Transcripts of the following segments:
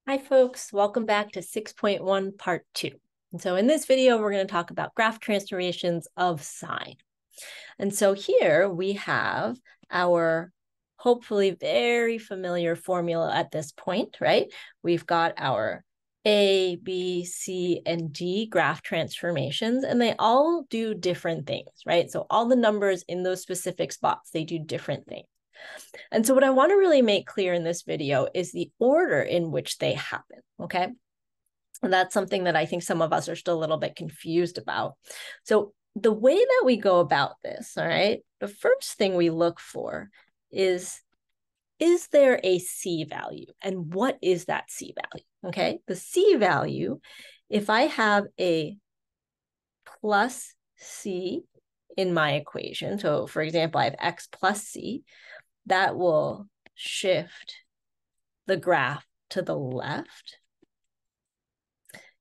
Hi folks, welcome back to 6.1 part 2. And so in this video, we're going to talk about graph transformations of sine. And so here we have our hopefully very familiar formula at this point, right? We've got our A, B, C, and D graph transformations, and they all do different things, right? So all the numbers in those specific spots, they do different things. And so what I want to really make clear in this video is the order in which they happen, okay? And that's something that I think some of us are still a little bit confused about. So the way that we go about this, all right, the first thing we look for is there a C value? And what is that C value? Okay, the C value, if I have a plus C in my equation, so for example, I have X plus C, that will shift the graph to the left.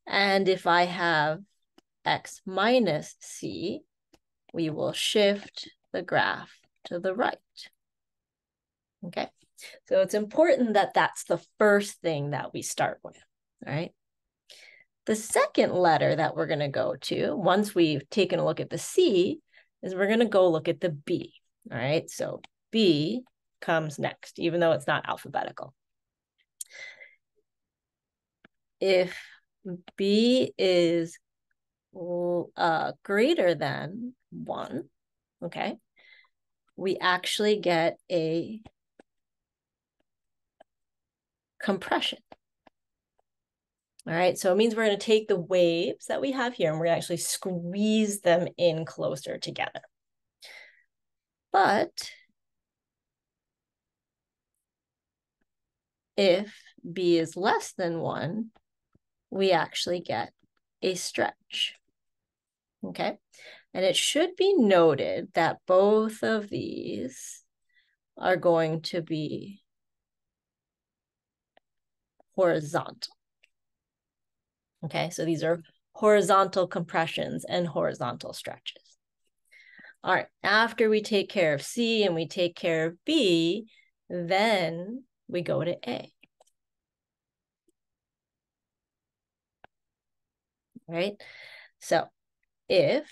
And if I have X minus C, we will shift the graph to the right. Okay, so it's important that that's the first thing that we start with, all right? The second letter that we're going to go to, once we've taken a look at the C, is we're going to go look at the B, all right? So B comes next, even though it's not alphabetical. If B is greater than 1, okay, we actually get a compression. All right, so it means we're going to take the waves that we have here and we're going to actually squeeze them in closer together. But if B is less than 1, we actually get a stretch. Okay, and it should be noted that both of these are going to be horizontal. Okay, so these are horizontal compressions and horizontal stretches. All right, after we take care of C and we take care of B, then we go to A. Right? So if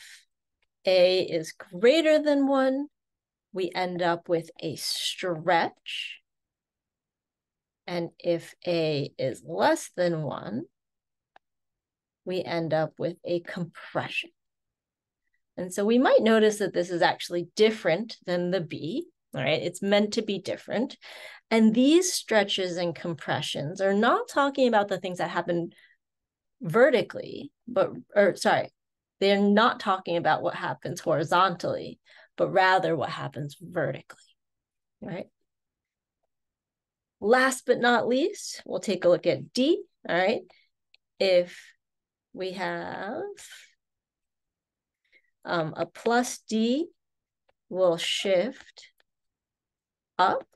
A is greater than 1, we end up with a stretch. And if A is less than 1, we end up with a compression. And so we might notice that this is actually different than the B, all right? It's meant to be different. And these stretches and compressions are not talking about the things that happen vertically, they're not talking about what happens horizontally, but rather what happens vertically, right? Last but not least, we'll take a look at D, all right? If we have a plus D, will shift up,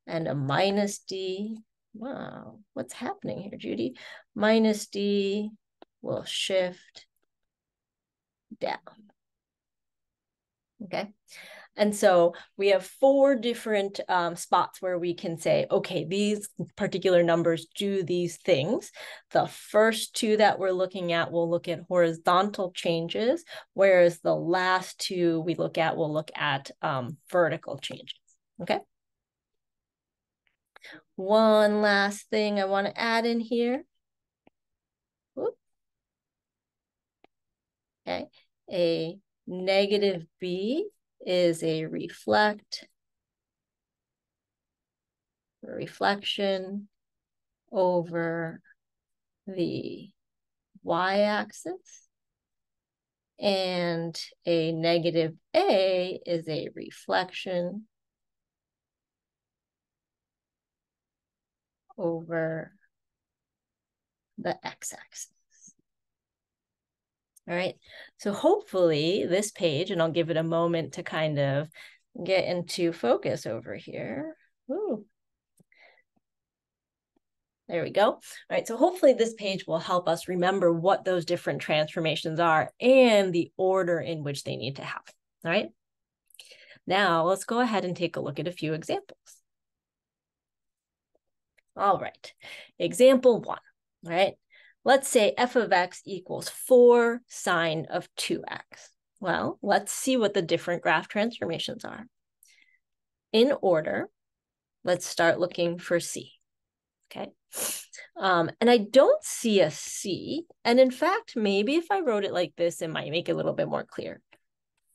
and a minus D, wow, what's happening here, Judy? Minus D will shift down. Okay, and so we have 4 different spots where we can say, okay, these particular numbers do these things. The first 2 that we're looking at, we'll look at horizontal changes, whereas the last 2 we'll look at vertical changes, okay? One last thing I want to add in here. Whoop. Okay, a negative B is a reflection over the y-axis, and a negative A is a reflection over the x-axis. All right, so hopefully this page, and I'll give it a moment to kind of get into focus over here. Ooh. There we go. All right, so hopefully this page will help us remember what those different transformations are and the order in which they need to happen. All right, now let's go ahead and take a look at a few examples. All right, example 1, right? Let's say f of x equals 4 sine of 2x. Well, let's see what the different graph transformations are. In order, let's start looking for c, okay? And I don't see a c, and in fact, maybe if I wrote it like this, it might make it a little bit more clear.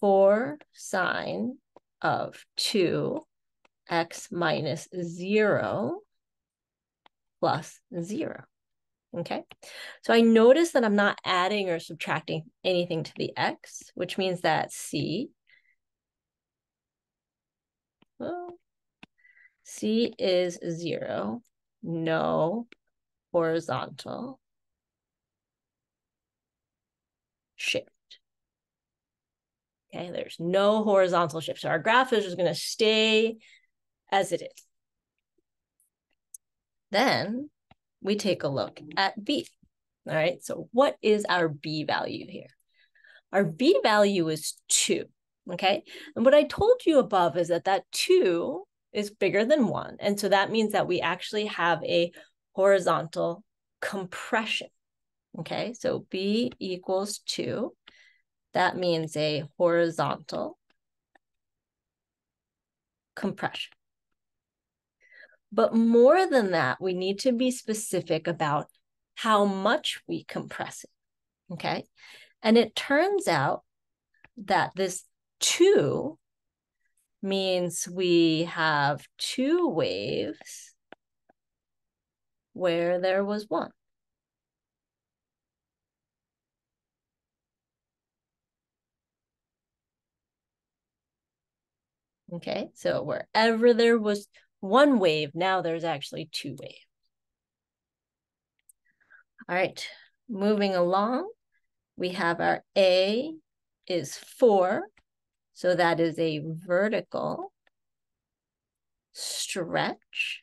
4 sine of 2x minus 0 plus 0. Okay, so I notice that I'm not adding or subtracting anything to the x, which means that c, well, c is 0, no horizontal shift. Okay, there's no horizontal shift. So our graph is just going to stay as it is. Then we take a look at b. All right, so what is our b value here? Our b value is 2, okay? And what I told you above is that that 2 is bigger than 1. And so that means that we actually have a horizontal compression, okay? So b equals 2. That means a horizontal compression. But more than that, we need to be specific about how much we compress it, okay? And it turns out that this 2 means we have 2 waves where there was 1. Okay, so wherever there was 1 wave, now there's actually 2 waves. All right, moving along, we have our A is 4, so that is a vertical stretch.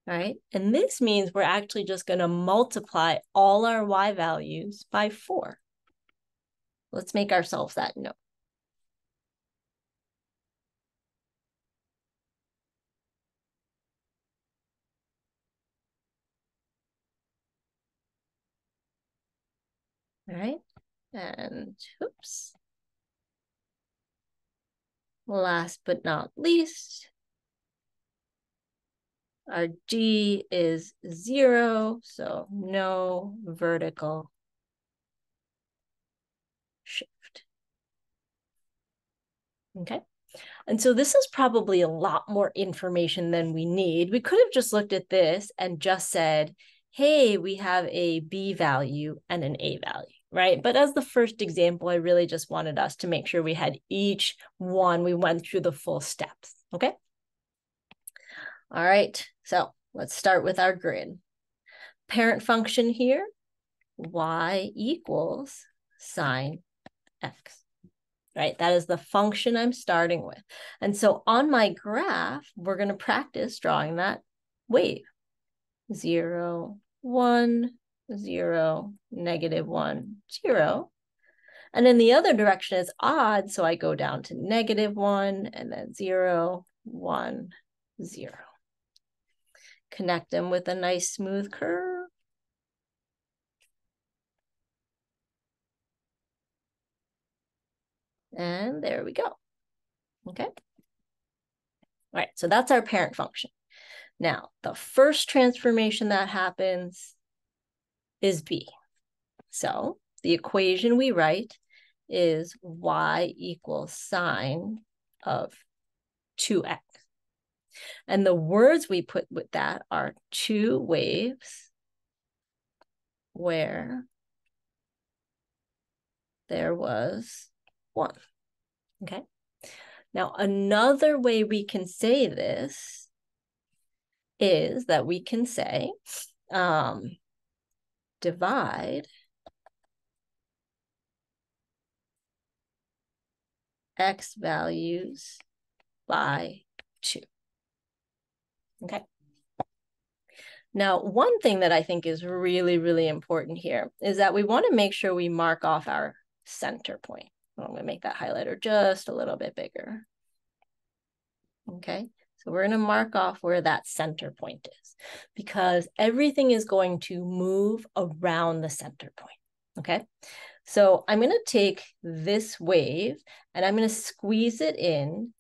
All right, and this means we're actually just going to multiply all our y values by 4. Let's make ourselves that note. All right, and oops. Last but not least, our G is 0, so no vertical shift. Okay, and so this is probably a lot more information than we need. We could have just looked at this and just said, hey, we have a B value and an A value, right? But as the first example, I really just wanted us to make sure we had each one, we went through the full steps, okay? All right, so let's start with our grid. Parent function here, y equals sine x, right? That is the function I'm starting with. And so on my graph, we're going to practice drawing that wave. 0, 1, 0, -1, 0. And in the other direction is odd, so I go down to -1 and then 0, 1, 0. Connect them with a nice smooth curve. And there we go. Okay. All right, so that's our parent function. Now, the first transformation that happens is B. So the equation we write is y equals sine of 2x. And the words we put with that are 2 waves where there was 1. Okay. Now, another way we can say this is that we can say divide x values by 2. Okay. Now, one thing that I think is really, really important here is that we want to make sure we mark off our center point. I'm going to make that highlighter just a little bit bigger. Okay, So we're going to mark off where that center point is because everything is going to move around the center point, okay? So I'm going to take this wave and I'm going to squeeze it in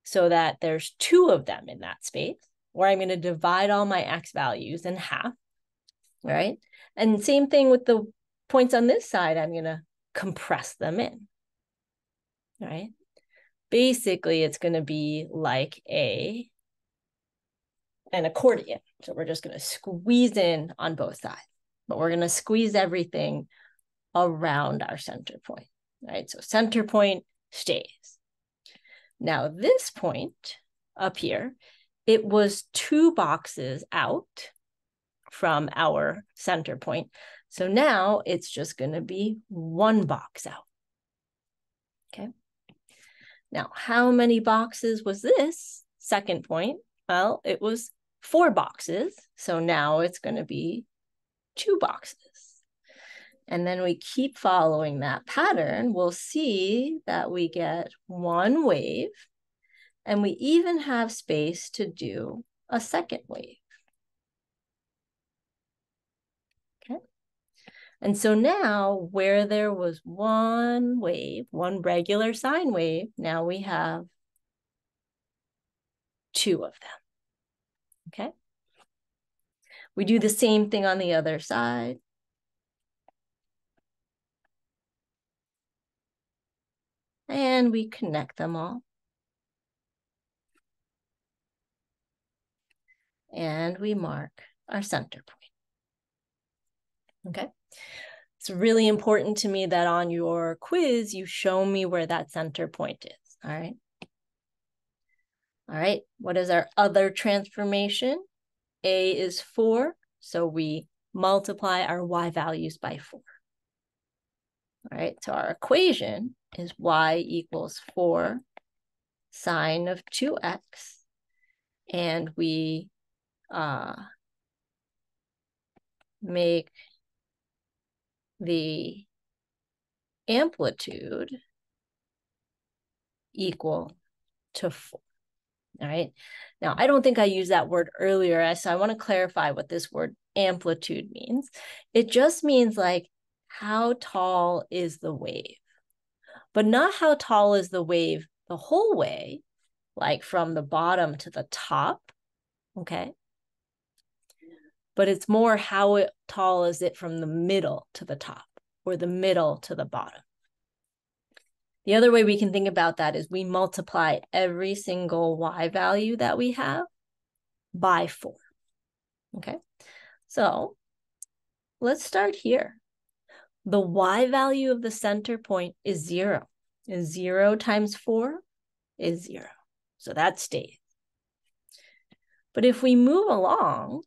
so that there's two of them in that space, or I'm going to divide all my x values in half, right? And same thing with the points on this side, I'm going to compress them in, right? Basically, it's going to be like an accordion. So we're just going to squeeze in on both sides, but we're going to squeeze everything around our center point, right? So center point stays. Now this point up here, it was 2 boxes out from our center point. So now it's just going to be 1 box out, okay? Now, how many boxes was this second point? Well, it was 4 boxes. So now it's going to be 2 boxes. And then we keep following that pattern. We'll see that we get 1 wave, and we even have space to do a second wave. Okay. And so now where there was 1 wave, 1 regular sine wave, now we have 2 of them. Okay. We do the same thing on the other side. And we connect them all. And we mark our center point. Okay. It's really important to me that on your quiz, you show me where that center point is. All right. All right. What is our other transformation? A is 4. So we multiply our y values by 4. All right. So our equation is y equals 4 sine of 2x. And we make the amplitude equal to 4. All right. Now, I don't think I used that word earlier, so I want to clarify what this word amplitude means. It just means like how tall is the wave, but not how tall is the wave the whole way, like from the bottom to the top. Okay. But it's more how tall is it from the middle to the top or the middle to the bottom. The other way we can think about that is we multiply every single y value that we have by 4. Okay, so let's start here. The y value of the center point is 0. 0 times 4 is 0. So that stays. But if we move along,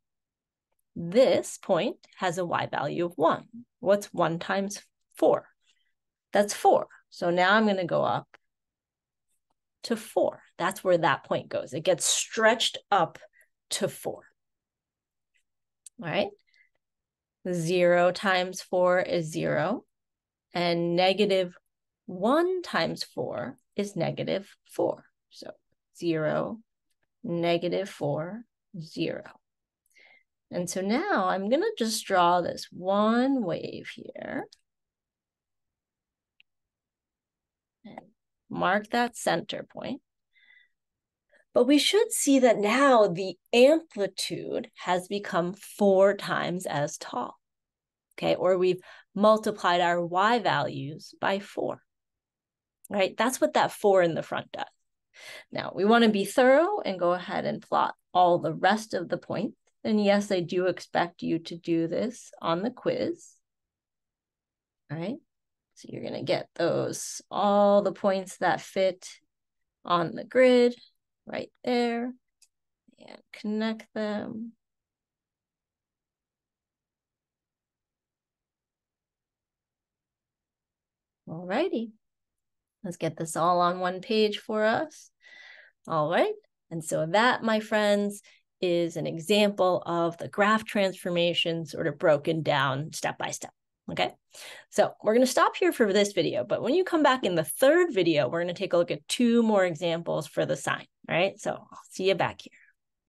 this point has a y value of 1. What's 1 times 4? That's 4. So now I'm going to go up to 4. That's where that point goes. It gets stretched up to 4. All right. 0 times 4 is 0. And -1 times 4 is -4. So 0, -4, 0. And so now I'm going to just draw this 1 wave here. And mark that center point. But we should see that now the amplitude has become 4 times as tall. Okay, or we've multiplied our y values by 4. Right? That's what that 4 in the front does. Now, we want to be thorough and go ahead and plot all the rest of the points. And yes, I do expect you to do this on the quiz. All right. So you're going to get those, all the points that fit on the grid right there, and connect them. All righty. Let's get this all on one page for us. All right. And so that, my friends, is an example of the graph transformation sort of broken down step by step. Okay, so we're going to stop here for this video, but when you come back in the third video, we're going to take a look at 2 more examples for the sine. All right, so I'll see you back here.